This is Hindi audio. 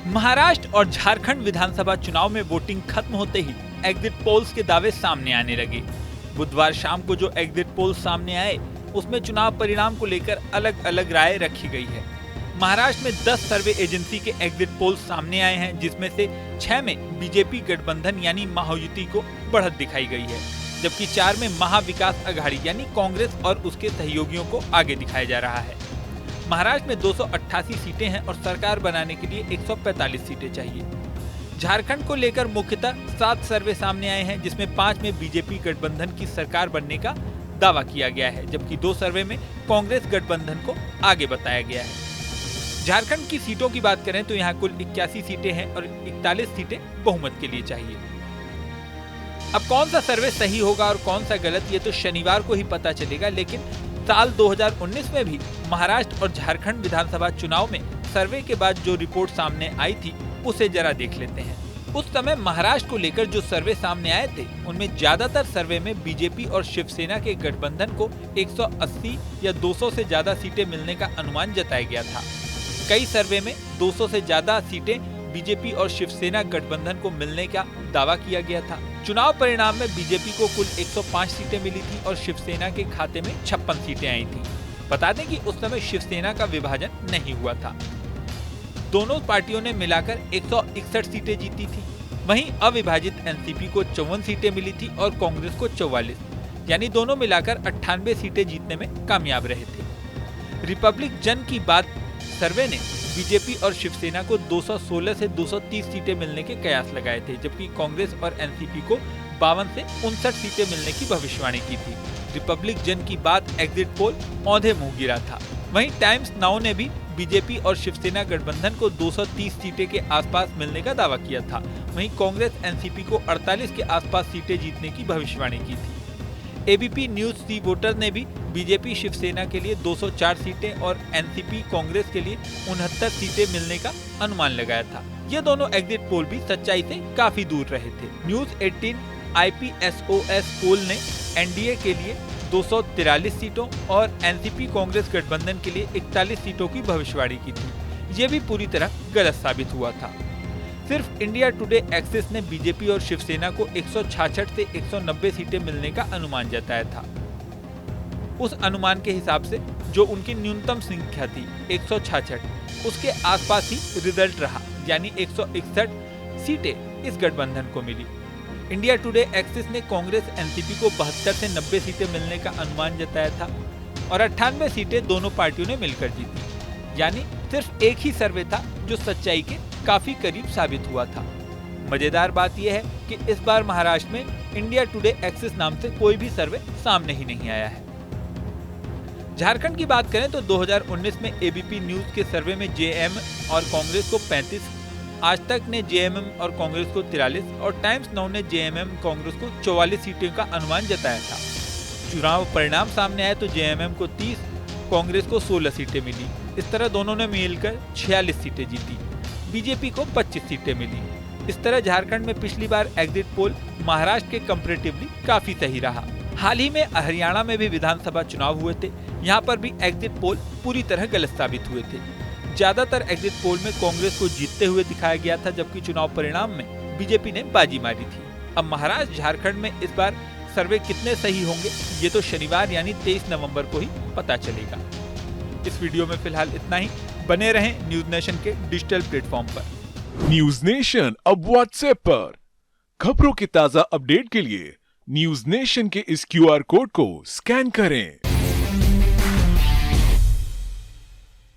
महाराष्ट्र और झारखंड विधानसभा चुनाव में वोटिंग खत्म होते ही एग्जिट पोल्स के दावे सामने आने लगे। बुधवार शाम को जो एग्जिट पोल्स सामने आए उसमें चुनाव परिणाम को लेकर अलग अलग राय रखी गई है। महाराष्ट्र में 10 सर्वे एजेंसी के एग्जिट पोल्स सामने आए हैं, जिसमें से 6 में बीजेपी गठबंधन यानी महायुति को बढ़त दिखाई गई है, जबकि 4 में महाविकास अघाड़ी यानी कांग्रेस और उसके सहयोगियों को आगे दिखाया जा रहा है। महाराष्ट्र में 288 सीटें हैं और सरकार बनाने के लिए 145 सीटें चाहिए। झारखंड को लेकर मुख्यतः 7 सर्वे सामने आए हैं, जिसमें 5 में बीजेपी गठबंधन की सरकार बनने का दावा किया गया है, जबकि 2 सर्वे में कांग्रेस गठबंधन को आगे बताया गया है। झारखंड की सीटों की बात करें तो यहाँ कुल 81 सीटें हैं और 41 सीटें बहुमत के लिए चाहिए। अब कौन सा सर्वे सही होगा और कौन सा गलत, ये तो शनिवार को ही पता चलेगा। लेकिन साल 2019 में भी महाराष्ट्र और झारखंड विधानसभा चुनाव में सर्वे के बाद जो रिपोर्ट सामने आई थी उसे जरा देख लेते हैं। उस समय महाराष्ट्र को लेकर जो सर्वे सामने आए थे उनमें ज्यादातर सर्वे में बीजेपी और शिवसेना के गठबंधन को 180 या 200 से ज्यादा सीटें मिलने का अनुमान जताया गया था। कई सर्वे में 200 से ज्यादा सीटें बीजेपी और शिवसेना गठबंधन को मिलने का दावा किया गया था। चुनाव परिणाम में बीजेपी को कुल 105 सीटें मिली थी और शिवसेना के खाते में 56 सीटें आई थी। बता दें कि उस समय शिवसेना का विभाजन नहीं हुआ था। दोनों पार्टियों ने मिलाकर 161 सीटें जीती थी। वहीं अविभाजित एनसीपी को 54 सीटें मिली थी और कांग्रेस को 44, यानी दोनों मिलाकर 98 सीटें जीतने में कामयाब रहे थे। रिपब्लिक जन की बात सर्वे ने बीजेपी और शिवसेना को 216 से 230 सीटें मिलने के कयास लगाए थे, जबकि कांग्रेस और एनसीपी को 52 से 59 सीटें मिलने की भविष्यवाणी की थी। रिपब्लिक जन की बात एग्जिट पोल औंधे मुंह गिरा था। वहीं टाइम्स नाउ ने भी बीजेपी और शिवसेना गठबंधन को 230 सीटें के आसपास मिलने का दावा किया था। वहीं कांग्रेस एनसीपी को 48 के आसपास सीटें जीतने की भविष्यवाणी की थी। एबीपी न्यूज सी वोटर ने भी बीजेपी शिवसेना के लिए 204 सीटें और एनसीपी कांग्रेस के लिए 69 सीटें मिलने का अनुमान लगाया था। ये दोनों एग्जिट पोल भी सच्चाई से काफी दूर रहे थे। न्यूज 18 IPSOS पोल ने एनडीए के लिए 243 सीटों और एनसीपी कांग्रेस गठबंधन के लिए 41 सीटों की भविष्यवाणी की थी। ये भी पूरी तरह गलत साबित हुआ था। सिर्फ इंडिया टुडे एक्सिस ने बीजेपी और शिवसेना को 166 से 190 सीटें मिलने का अनुमान जताया था। उस अनुमान के हिसाब से जो उनकी न्यूनतम संख्या थी 166, उसके आसपास ही रिजल्ट रहा, यानी 161 सीटें इस गठबंधन को मिली। इंडिया टुडे एक्सिस ने कांग्रेस एनसीपी को 72 से 90 सीटें मिलने का अनुमान जताया था और 98 सीटें दोनों पार्टियों ने मिलकर जीती। यानी सिर्फ एक ही सर्वे था जो सच्चाई के काफी करीब साबित हुआ था। मजेदार बात यह है कि इस बार महाराष्ट्र में इंडिया टुडे एक्सिस नाम से कोई भी सर्वे सामने ही नहीं आया है। झारखंड की बात करें तो 2019 में एबीपी न्यूज के सर्वे में जेएम और कांग्रेस को 35, आज तक ने जेएमएम और कांग्रेस को 43 और टाइम्स नाउ ने जेएमएम कांग्रेस को 44 सीटों का अनुमान जताया था। चुनाव परिणाम सामने आए तो जेएमएम को 30, कांग्रेस को 16 सीटें मिली। इस तरह दोनों ने मिलकर 46 सीटें जीती। बीजेपी को 25 सीटें मिली। इस तरह झारखंड में पिछली बार एग्जिट पोल महाराष्ट्र के कंपैरेटिवली काफी सही रहा। हाल ही में हरियाणा में भी विधानसभा चुनाव हुए थे, यहाँ पर भी एग्जिट पोल पूरी तरह गलत साबित हुए थे। ज्यादातर एग्जिट पोल में कांग्रेस को जीतते हुए दिखाया गया था, जबकि चुनाव परिणाम में बीजेपी ने बाजी मारी थी। अब महाराष्ट्र झारखंड में इस बार सर्वे कितने सही होंगे ये तो शनिवार यानी 23 नवंबर को ही पता चलेगा। इस वीडियो में फिलहाल इतना ही। बने रहें न्यूज नेशन के डिजिटल प्लेटफॉर्म पर। न्यूज नेशन अब व्हाट्सएप पर खबरों के ताजा अपडेट के लिए न्यूज नेशन के इस QR कोड को स्कैन करें।